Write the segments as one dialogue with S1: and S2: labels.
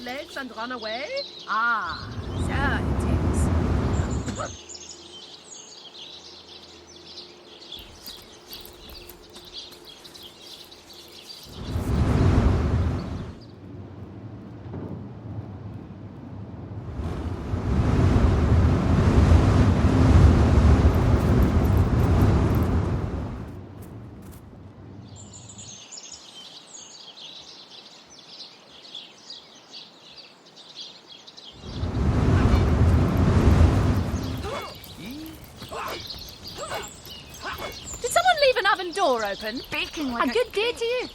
S1: legs and run away? Ah, there it is. Door open.
S2: Baking like
S1: a good day to you.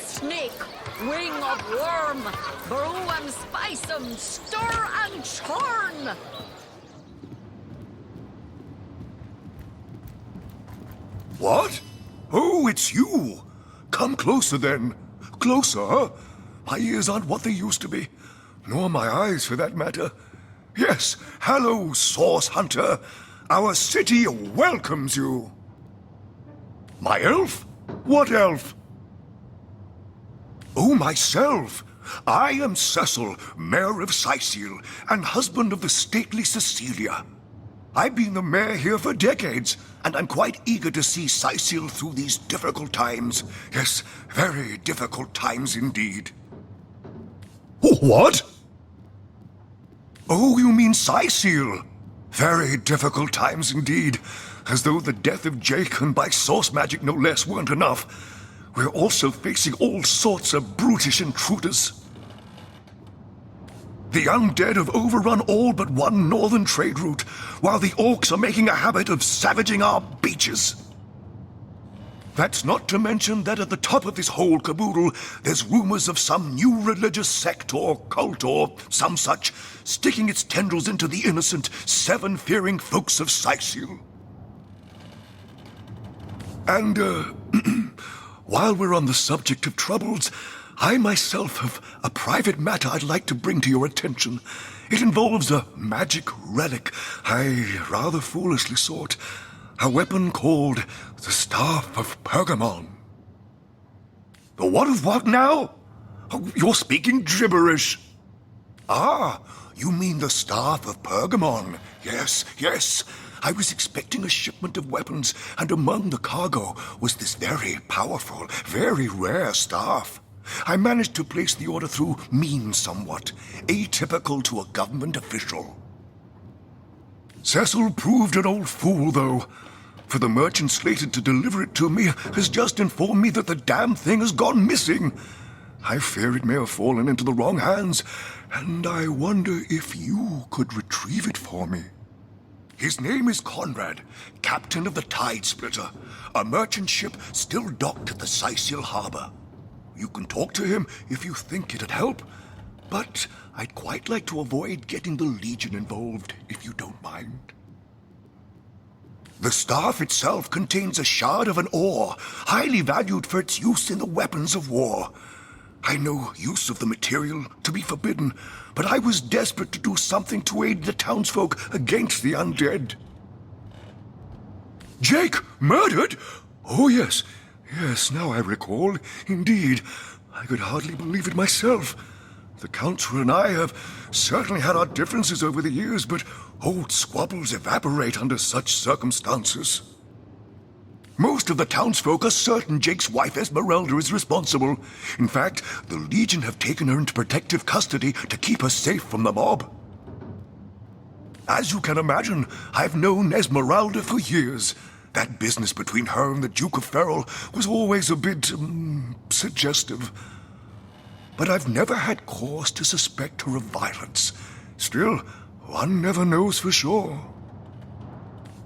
S2: Snake, wing of worm, brew and spice 'em, stir and churn.
S3: What? Oh, it's you. Come closer then. Closer? My ears aren't what they used to be. Nor my eyes, for that matter. Yes, hello, Source Hunter. Our city welcomes you. My elf? What elf? Oh, myself. I am Cecil, Mayor of Sicil, and husband of the stately Cecilia. I've been the mayor here for decades, and I'm quite eager to see Sicil through these difficult times. Yes, very difficult times indeed. What? Oh, you mean Sicil? Very difficult times indeed. As though the death of Jake, and by source magic no less, weren't enough. We're also facing all sorts of brutish intruders. The undead have overrun all but one northern trade route, while the orcs are making a habit of savaging our beaches. That's not to mention that at the top of this whole caboodle, there's rumors of some new religious sect or cult or some such sticking its tendrils into the innocent, seven-fearing folks of Sicil. And, while we're on the subject of troubles, I myself have a private matter I'd like to bring to your attention. It involves a magic relic I rather foolishly sought. A weapon called the Staff of Pergamon. The what of what now? Oh, you're speaking gibberish. Ah, you mean the Staff of Pergamon. Yes, yes. I was expecting a shipment of weapons, and among the cargo was this very powerful, very rare staff. I managed to place the order through means somewhat, atypical to a government official. Cecil proved an old fool, though, for the merchant slated to deliver it to me has just informed me that the damn thing has gone missing. I fear it may have fallen into the wrong hands, and I wonder if you could retrieve it for me. His name is Conrad, captain of the Tide Splitter, a merchant ship still docked at the Sicil harbor. You can talk to him if you think it'd help, but I'd quite like to avoid getting the Legion involved, if you don't mind. The staff itself contains a shard of an ore, highly valued for its use in the weapons of war. I know use of the material to be forbidden, but I was desperate to do something to aid the townsfolk against the undead. Jake, murdered? Oh, yes. Yes, now I recall. Indeed. I could hardly believe it myself. The Council and I have certainly had our differences over the years, but old squabbles evaporate under such circumstances. Most of the townsfolk are certain Jake's wife Esmeralda is responsible. In fact, the Legion have taken her into protective custody to keep her safe from the mob. As you can imagine, I've known Esmeralda for years. That business between her and the Duke of Ferrol was always a bit, suggestive. but I've never had cause to suspect her of violence. Still, one never knows for sure.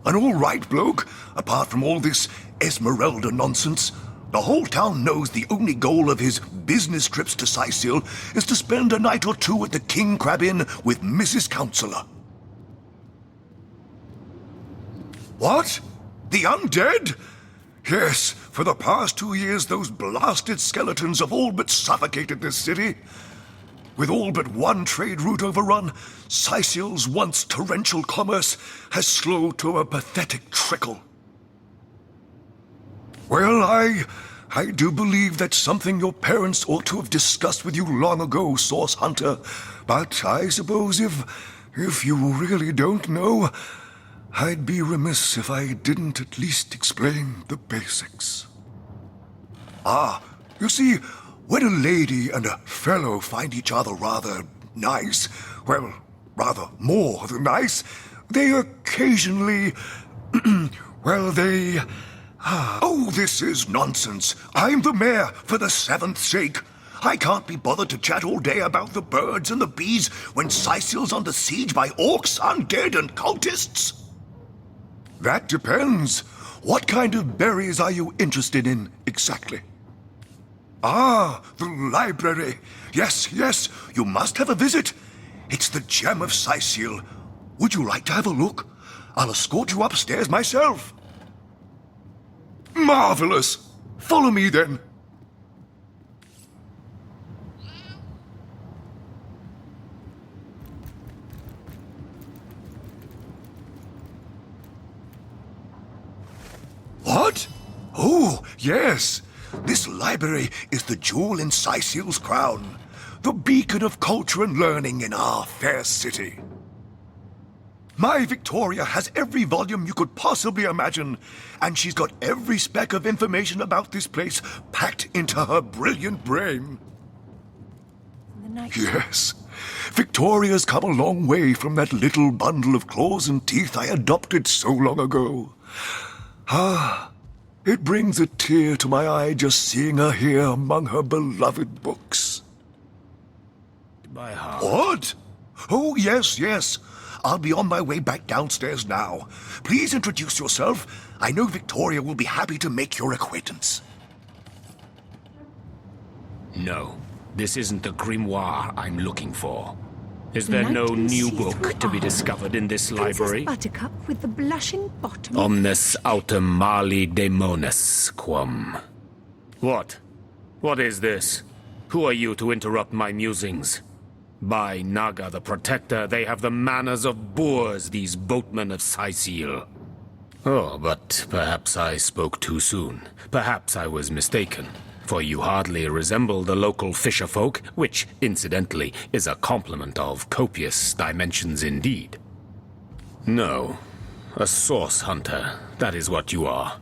S3: An all right bloke, apart from all this Esmeralda nonsense. The whole town knows the only goal of his business trips to Sicil is to spend a night or two at the King Crab Inn with Mrs. Counselor. What? The undead? Yes, for the past 2 years those blasted skeletons have all but suffocated this city. With all but one trade route overrun, Sicil's once torrential commerce has slowed to a pathetic trickle. Well, I do believe that's something your parents ought to have discussed with you long ago, Source Hunter. But I suppose if you really don't know, I'd be remiss if I didn't at least explain the basics. You see, when a lady and a fellow find each other rather nice, well, rather more than nice, they occasionally, Oh, this is nonsense. I'm the mayor, for the 7th sake. I can't be bothered to chat all day about the birds and the bees when Sicil's under siege by orcs, undead, and cultists. That depends. What kind of berries are you interested in, exactly? The library. Yes, you must have a visit. It's the gem of Sicil. Would you like to have a look? I'll escort you upstairs myself. Marvelous! Follow me, then. What? Oh, yes. This library is the jewel in Sicil's crown, the beacon of culture and learning in our fair city. My Victoria has every volume you could possibly imagine, and she's got every speck of information about this place packed into her brilliant brain. Yes, Victoria's come a long way from that little bundle of claws and teeth I adopted so long ago. It brings a tear to my eye just seeing her here among her beloved books.
S4: By heart.
S3: What? Oh, yes. I'll be on my way back downstairs now. Please introduce yourself. I know Victoria will be happy to make your acquaintance.
S4: No, this isn't the grimoire I'm looking for. Is there no new book to be discovered in this library?
S1: Buttercup with the blushing bottom.
S4: Omnes autem mali demonis quam. What? What is this? Who are you to interrupt my musings? By Naga the Protector, they have the manners of boors, these boatmen of Sicil. Oh, but perhaps I spoke too soon. Perhaps I was mistaken. For you hardly resemble the local fisher folk, which, incidentally, is a compliment of copious dimensions indeed. No, a source hunter, that is what you are.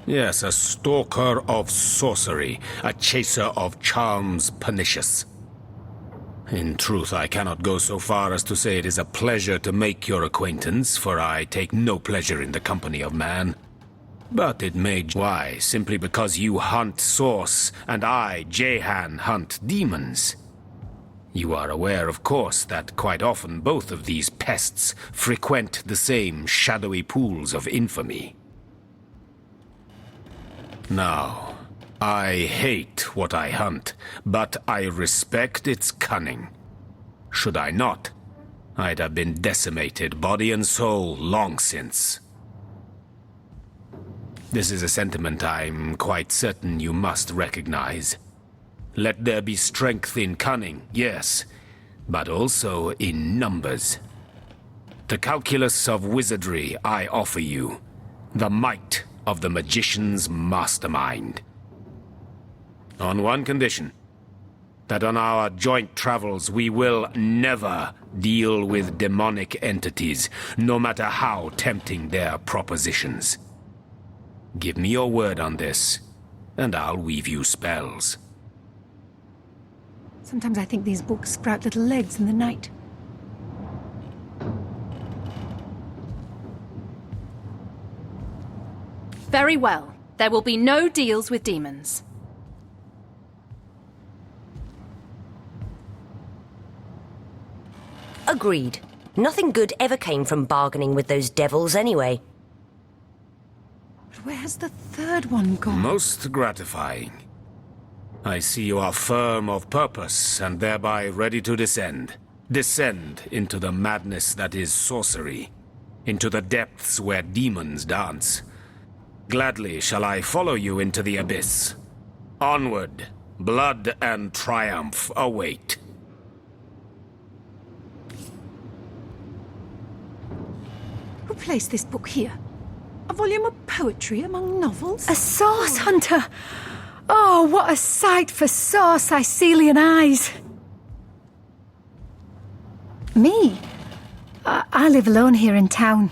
S4: Yes, a stalker of sorcery, a chaser of charms pernicious. In truth, I cannot go so far as to say it is a pleasure to make your acquaintance, for I take no pleasure in the company of man. But it may... Why, simply because you hunt source, and I, Jehan, hunt demons. You are aware, of course, that quite often both of these pests frequent the same shadowy pools of infamy. Now, I hate what I hunt, but I respect its cunning. Should I not, I'd have been decimated, body and soul, long since. This is a sentiment I'm quite certain you must recognize. Let there be strength in cunning, yes, but also in numbers. The calculus of wizardry I offer you, the might of the magician's mastermind. On one condition, that on our joint travels we will never deal with demonic entities, no matter how tempting their propositions. Give me your word on this, and I'll weave you spells.
S1: Sometimes I think these books sprout little legs in the night.
S5: Very well. There will be no deals with demons. Agreed. Nothing good ever came from bargaining with those devils anyway.
S1: But where's the third one gone?
S4: Most gratifying. I see you are firm of purpose and thereby ready to descend. Descend into the madness that is sorcery. Into the depths where demons dance. Gladly shall I follow you into the abyss. Onward, blood and triumph await.
S1: Who placed this book here? A volume of poetry among novels?
S6: A source hunter! Oh, what a sight for sore Sicilian eyes! Me? I live alone here in town.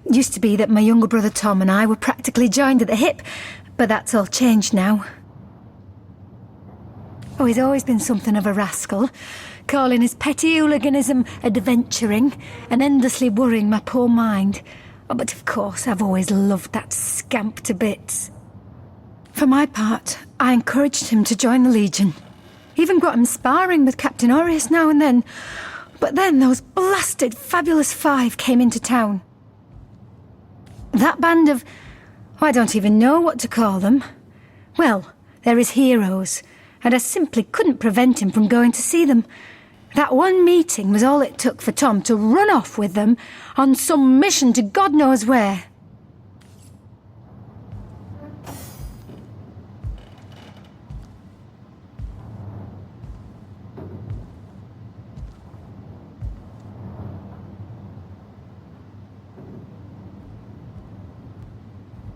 S6: Used to be that my younger brother Tom and I were practically joined at the hip, but that's all changed now. Oh, he's always been something of a rascal, calling his petty hooliganism adventuring and endlessly worrying my poor mind. Oh, but of course, I've always loved that scamp to bits. For my part, I encouraged him to join the Legion. Even got him sparring with Captain Aureus now and then. But then those blasted Fabulous Five came into town. That band of... I don't even know what to call them. Well, they're his heroes, and I simply couldn't prevent him from going to see them. That one meeting was all it took for Tom to run off with them on some mission to God knows where.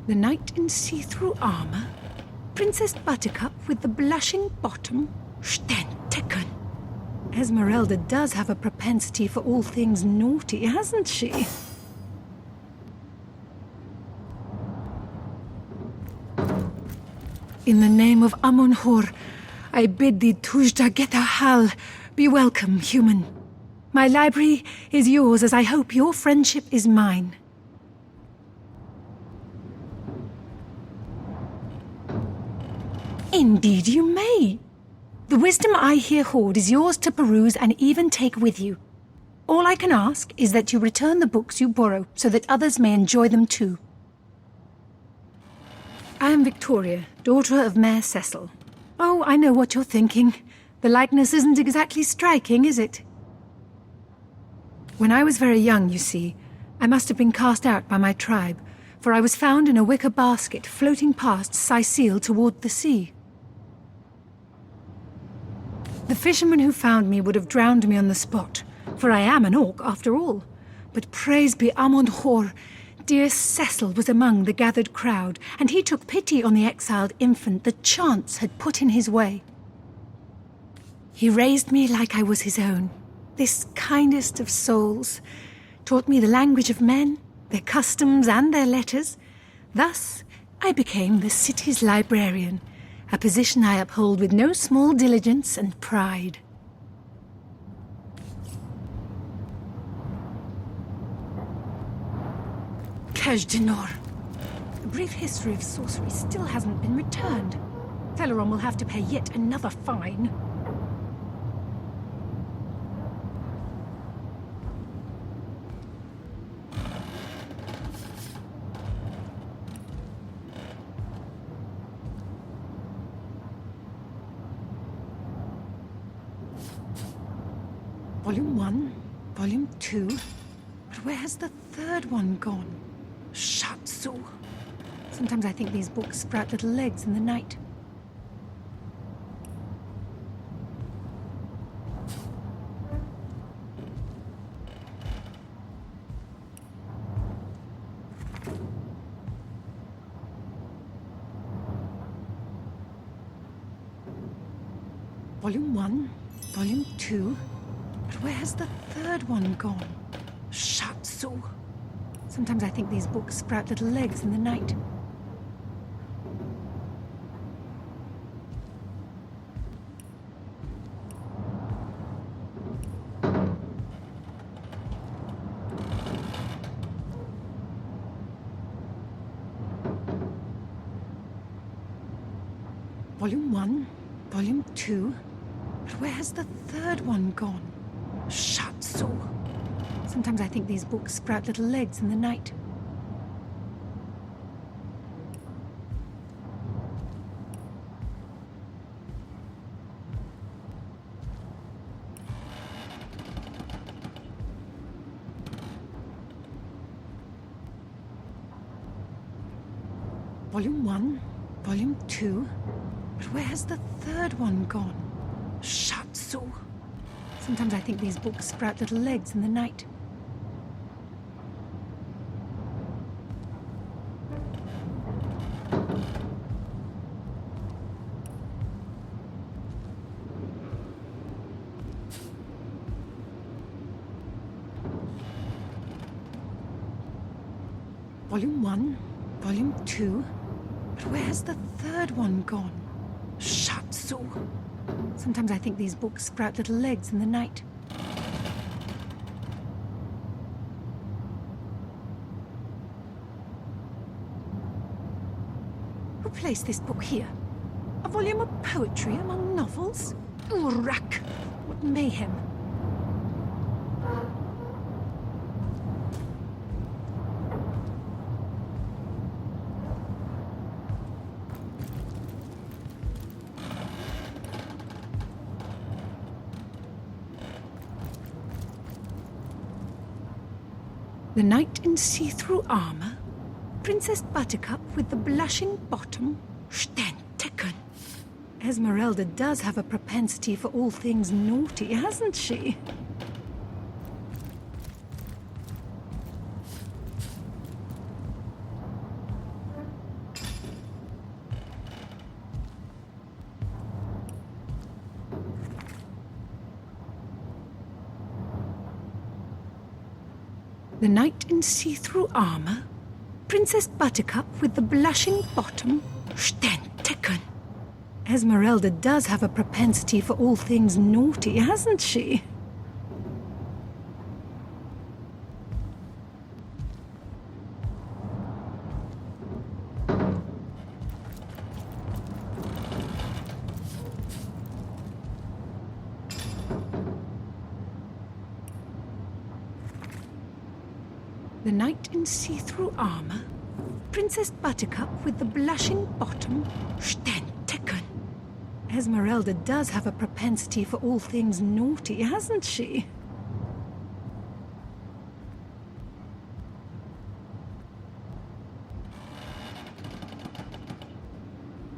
S1: The knight in see-through armor? Princess Buttercup with the blushing bottom? Stentaken. Esmeralda does have a propensity for all things naughty, hasn't she? In the name of Amun-Hor, I bid thee Tujda Geta Hal, be welcome, human. My library is yours, as I hope your friendship is mine. Indeed you may. The wisdom I here hoard is yours to peruse and even take with you. All I can ask is that you return the books you borrow so that others may enjoy them too. I am Victoria, daughter of Mayor Cecil. Oh, I know what you're thinking. The likeness isn't exactly striking, is it? When I was very young, you see, I must have been cast out by my tribe, for I was found in a wicker basket floating past Sicile toward the sea. The fisherman who found me would have drowned me on the spot, for I am an orc after all. But praise be Amun-Hor, dear Cecil was among the gathered crowd, and he took pity on the exiled infant that chance had put in his way. He raised me like I was his own, this kindest of souls, taught me the language of men, their customs and their letters. Thus, I became the city's librarian, a position I uphold with no small diligence and pride. Kajdanor. The brief history of sorcery still hasn't been returned. Teleron will have to pay yet another fine. Volume 1, Volume 2, but where has the third one gone? Shatsu. Sometimes I think these books sprout little legs in the night. Volume 1, Volume 2, but where has the third one gone? Shatsu. Sometimes I think these books sprout little legs in the night. Volume 1, Volume 2, but where has the third one gone? Shut so. Sometimes I think these books sprout little legs in the night. Volume 1, Volume 2, but where has the third one gone? Shut so. Sometimes I think these books sprout little legs in the night. Volume 1, Volume 2, but where has the third one gone? Shut so. Sometimes I think these books sprout little legs in the night. Who placed this book here? A volume of poetry among novels? Urak! What mayhem! The knight in see-through armor, Princess Buttercup with the blushing bottom, Stentiken. Esmeralda does have a propensity for all things naughty, hasn't she? The knight in see-through armor, Princess Buttercup with the blushing bottom, Stentiken. Esmeralda does have a propensity for all things naughty, hasn't she? The knight in see-through armor, Princess Buttercup with the blushing bottom, Stentiken. Esmeralda does have a propensity for all things naughty, hasn't she?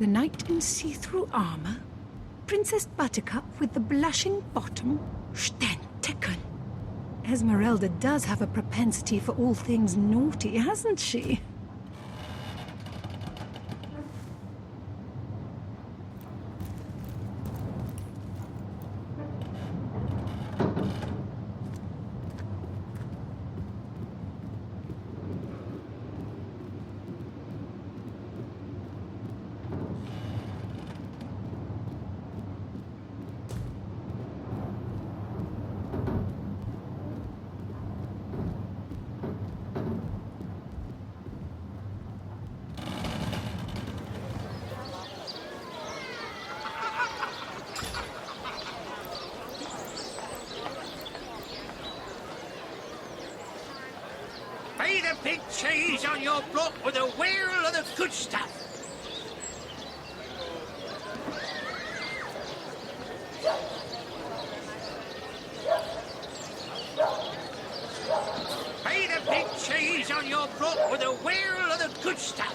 S1: The knight in see-through armor, Princess Buttercup with the blushing bottom, Stentiken. Esmeralda does have a propensity for all things naughty, hasn't she?
S7: Pay the big cheese on your block with a wheel of the good stuff. Pay the big cheese on your block with a wheel of the good stuff.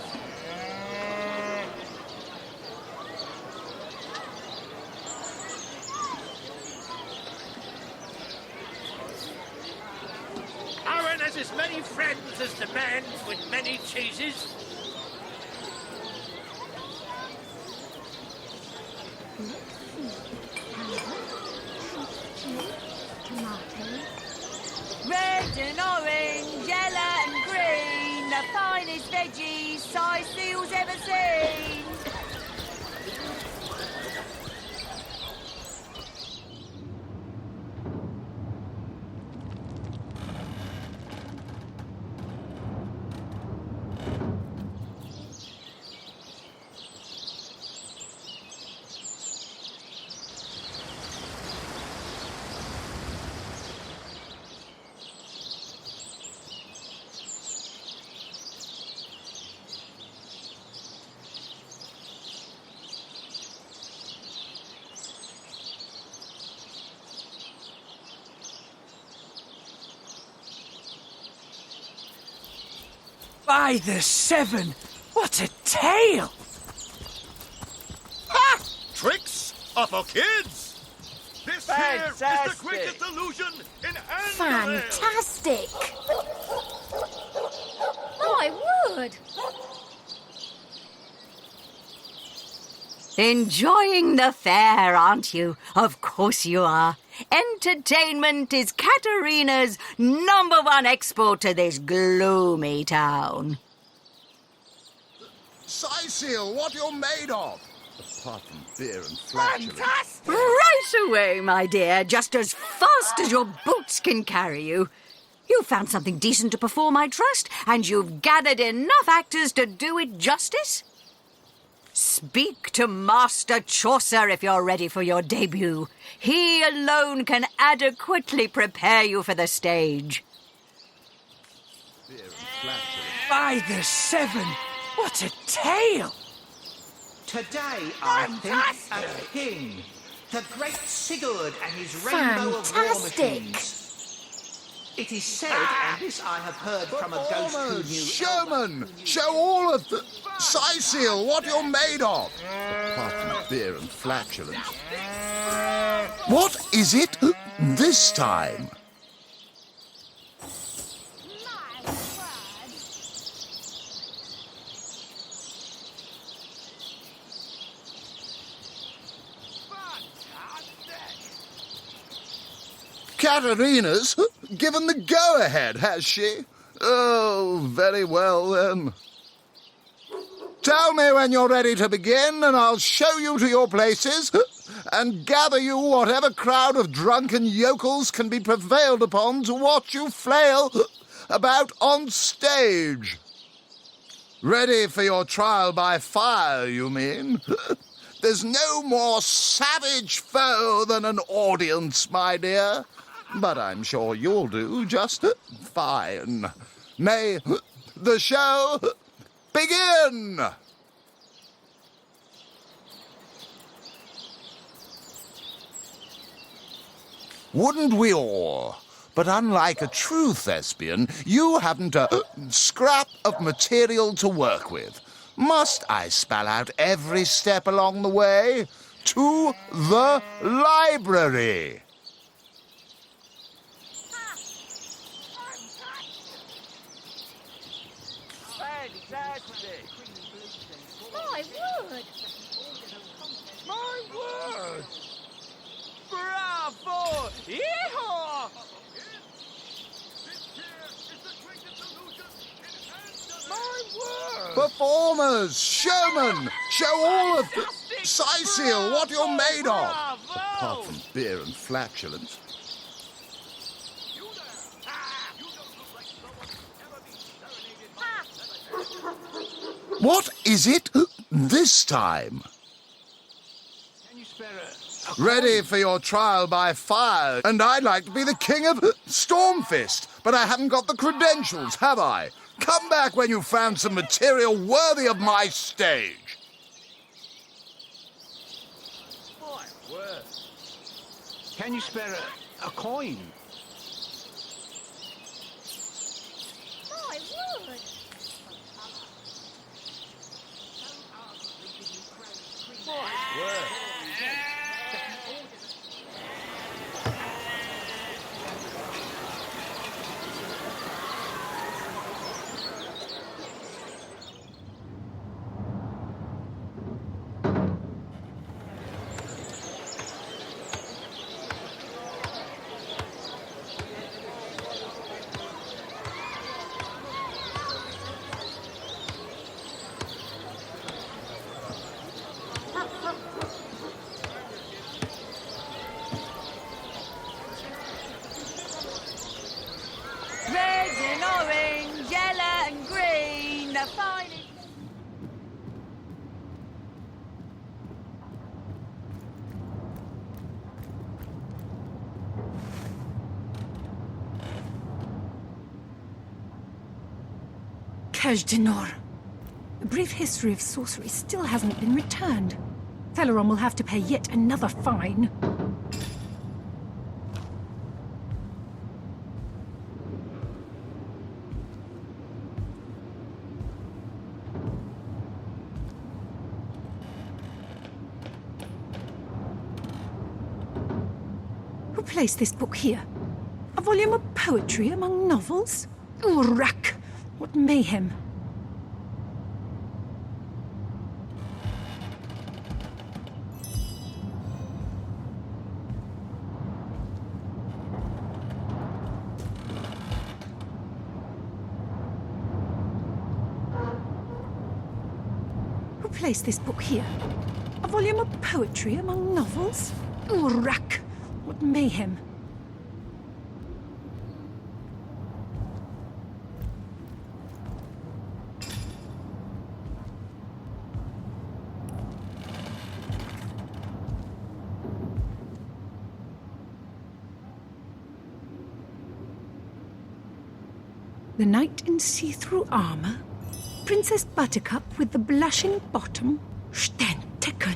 S7: Aaron has as many friends as the man with many cheeses.
S2: Red and orange, yellow and green, the finest veggies size seals ever seen.
S8: By the seven! What a tale!
S9: Ha! Tricks are for kids!
S3: This here is the quickest illusion in Anatoliy!
S6: Fantastic! My word!
S2: Enjoying the fair, aren't you? Of course you are. Entertainment is Katerina's #1 export to this gloomy town.
S9: Seal, what you're made of! Apart from beer and flatulence.
S2: Right away, my dear, just as fast as your boots can carry you. You've found something decent to perform, I trust, and you've gathered enough actors to do it justice? Speak to Master Chaucer if you're ready for your debut. He alone can adequately prepare you for the stage.
S8: By the seven! What a tale!
S7: Today, I think, a king. The great Sigurd and his rainbow of war machines. It is said, and this I have heard from a ghost who knew...
S9: Showman! Show all of the... Seal, what you're made of! Apart from beer and flatulence. What is it this time? Katerina's given the go-ahead, has she? Oh, very well, then. Tell me when you're ready to begin, and I'll show you to your places and gather you whatever crowd of drunken yokels can be prevailed upon to watch you flail about on stage. Ready for your trial by fire, you mean? There's no more savage foe than an audience, my dear. But I'm sure you'll do just fine. May the show begin! Wouldn't we all? But unlike a true thespian, you haven't a scrap of material to work with. Must I spell out every step along the way? To the library.
S6: My word!
S8: My word! Bravo! Yeehaw! My word!
S9: Performers, showmen, show all of the... Seal, what you're made of. Apart from beer and flatulence. What is it this time?
S7: Can you spare
S9: Ready for your trial by fire, and I'd like to be the king of Stormfist, but I haven't got the credentials, have I? Come back when you've found some material worthy of my stage.
S7: My word. Can you spare a coin?
S6: My word!
S2: Red and orange, yellow and green, the finest...
S1: Projdenor. A brief history of sorcery still hasn't been returned. Theleron will have to pay yet another fine. Who placed this book here? A volume of poetry among novels? Rack! What mayhem! Who placed this book here? A volume of poetry among novels? Rack! What mayhem! The knight in see-through armor? Princess Buttercup with the blushing bottom? Steintecken!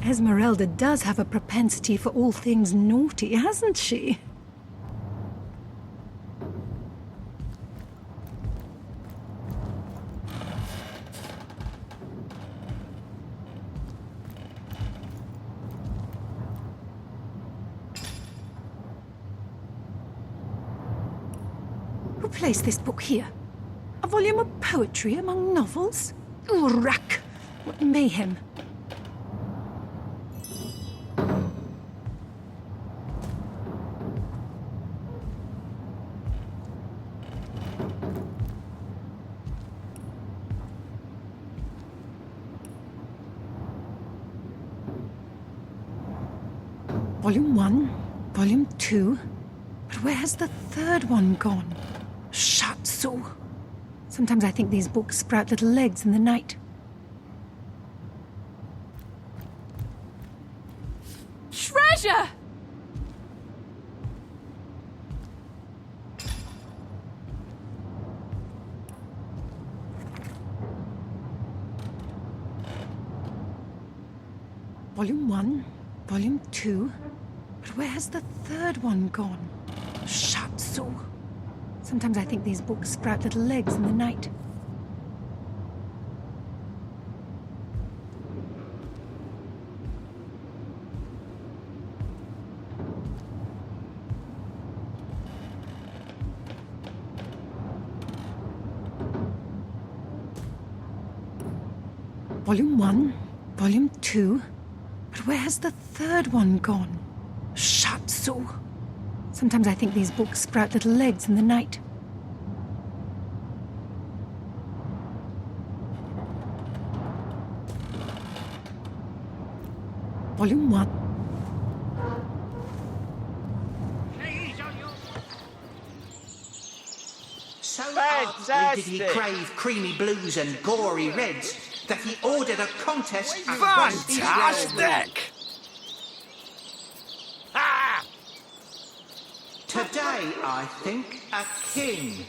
S1: Esmeralda does have a propensity for all things naughty, hasn't she? Who placed this book here? A volume of poetry among novels? Rack! What mayhem! Volume 1, Volume 2, but where has the third one gone? Shatsu. Sometimes I think these books sprout little legs in the night.
S6: Treasure!
S1: Volume 1, Volume 2, but where has the third one gone? Shatsu. Sometimes I think these books sprout little legs in the night. Volume 1, Volume 2, but where has the third one gone? Shatsu. Sometimes I think these books sprout little legs in the night. Volume 1.
S7: So ardently did he crave creamy blues and gory reds that he ordered a contest across his realm.
S8: Fantastic! Ha!
S7: Today, I think, a king.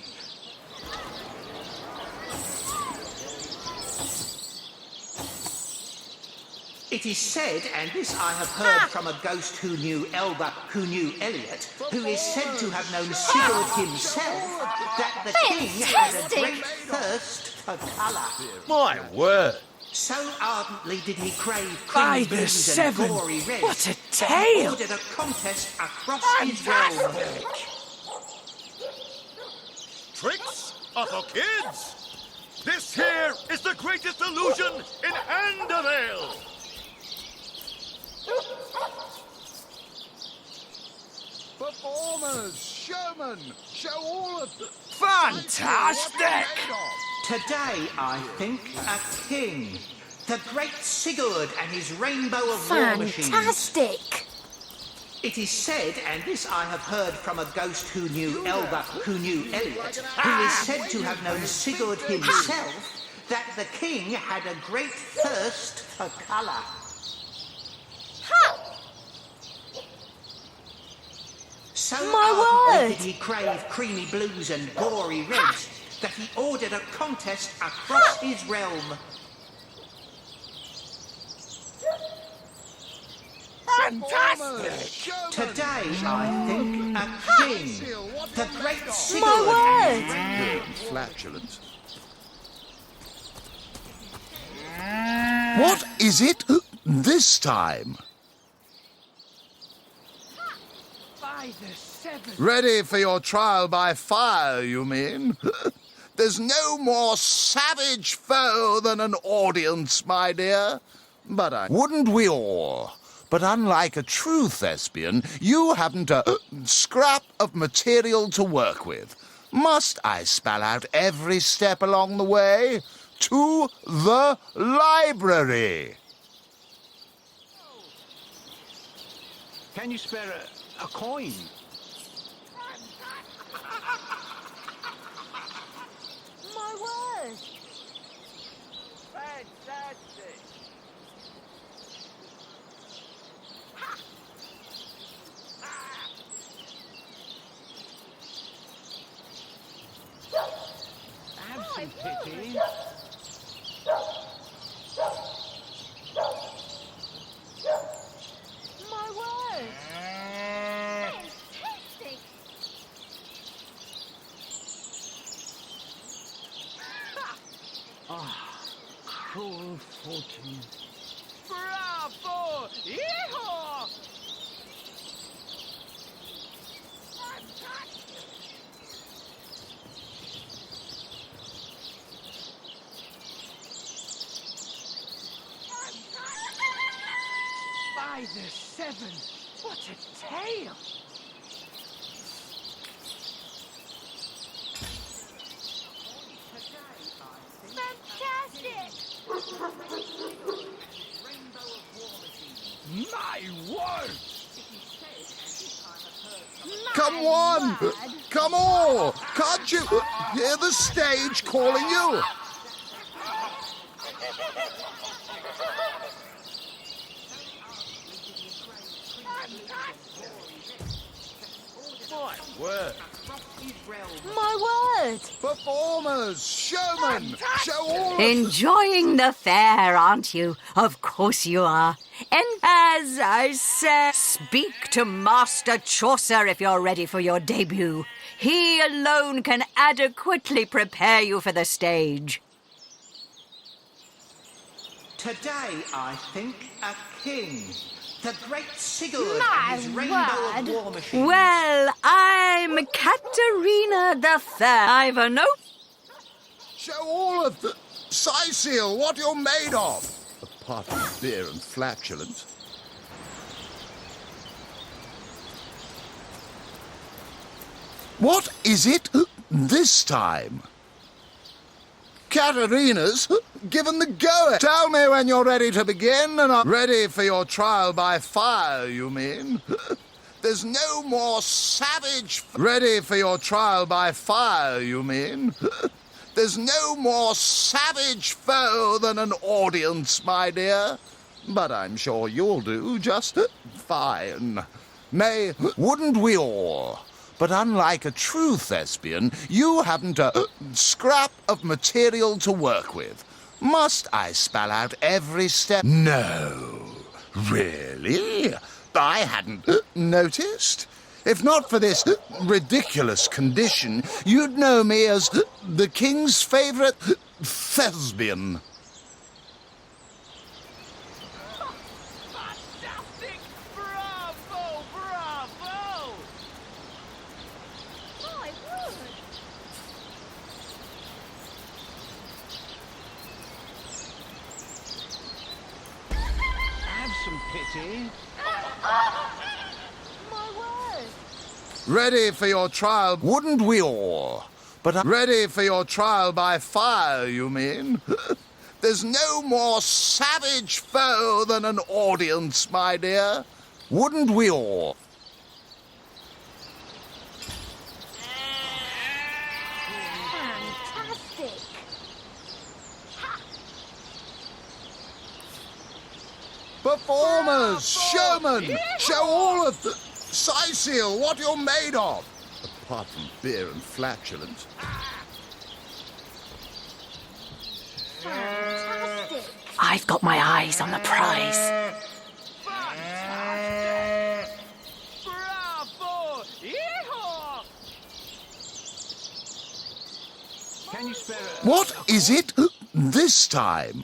S7: It is said, and this I have heard from a ghost who knew Elba, who knew Elliot, who is said to have known Sigurd himself, that the king had a great thirst for colour.
S8: My word!
S7: So ardently did he crave
S8: By
S7: creamy
S8: the
S7: blues
S8: seven!
S7: and gory reds
S8: What a
S7: that he
S8: tale!
S7: ordered a contest across his realm.
S10: Tricks are for kids! This here is the greatest illusion in Andavale!
S9: Performers, showmen, show all of them.
S8: Fantastic!
S7: Today, I think, a king. The great Sigurd and his rainbow of war machines.
S5: Fantastic!
S7: It is said, and this I have heard from a ghost who knew Elba, who knew Elliot, who is said to have known Sigurd himself, that the king had a great thirst for colour. So ardently did he crave creamy blues and gory reds that he ordered a contest across his realm.
S8: Fantastic!
S7: Today, I think, a king. The great Sigurd.
S9: Flatulence. What is it this time?
S8: the seven.
S9: Ready for your trial by fire, you mean? There's no more savage foe than an audience, my dear. But wouldn't we all? But unlike a true thespian, you haven't a scrap of material to work with. Must I spell out every step along the way? To the library.
S7: Can you spare a coin?
S6: My word!
S7: Fantastic! Have some pity.
S6: My word! Fantastic!
S7: Cruel fortune. Bravo! Yeehaw!
S8: By the seven. What a tale.
S6: Fantastic!
S8: My word!
S9: Come on! Come on! Can't you hear the stage calling you?
S7: My word!
S6: My word!
S9: Performers, showmen, show all of
S2: Enjoying the fair, aren't you? Of course you are. And as I said, speak to Master Chaucer if you're ready for your debut. He alone can adequately prepare you for the stage.
S7: Today, I think, a king. The great Sigurd
S6: My
S7: and his rainbow of
S6: word.
S7: war machines.
S2: Well, I'm Katerina the Fair. I've a note.
S9: Show all of the Sicil what you're made of. Apart from beer and flatulence. What is it this time? Katerina's given the go. Tell me when you're ready to begin, and I'm ready for your trial by fire, you mean? There's no more savage... Ready for your trial by fire, you mean? There's no more savage foe than an audience, my dear. But I'm sure you'll do just fine. Wouldn't we all? But unlike a true thespian, you haven't a scrap of material to work with. Must I spell out every step? No. Really? I hadn't noticed. If not for this ridiculous condition, you'd know me as the king's favourite thespian.
S8: Fantastic! Bravo! Bravo!
S6: My word!
S7: Have some pity.
S6: My word!
S9: Ready for your trial, wouldn't we all? But ready for your trial by fire, you mean? There's no more savage foe than an audience, my dear. Wouldn't we all?
S6: Fantastic!
S9: Performers, showmen, show all of the Sicil what you're made of. Apart from beer and flatulence.
S6: Fantastic!
S5: I've got my eyes on the prize.
S8: Bravo! Yeehaw!
S7: Can you spare
S9: What is it this time?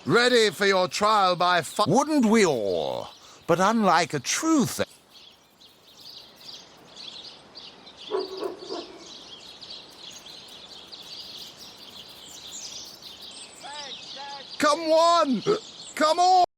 S9: Ready for your trial by fire. Wouldn't we all? but unlike a true thing. Come on! Come on!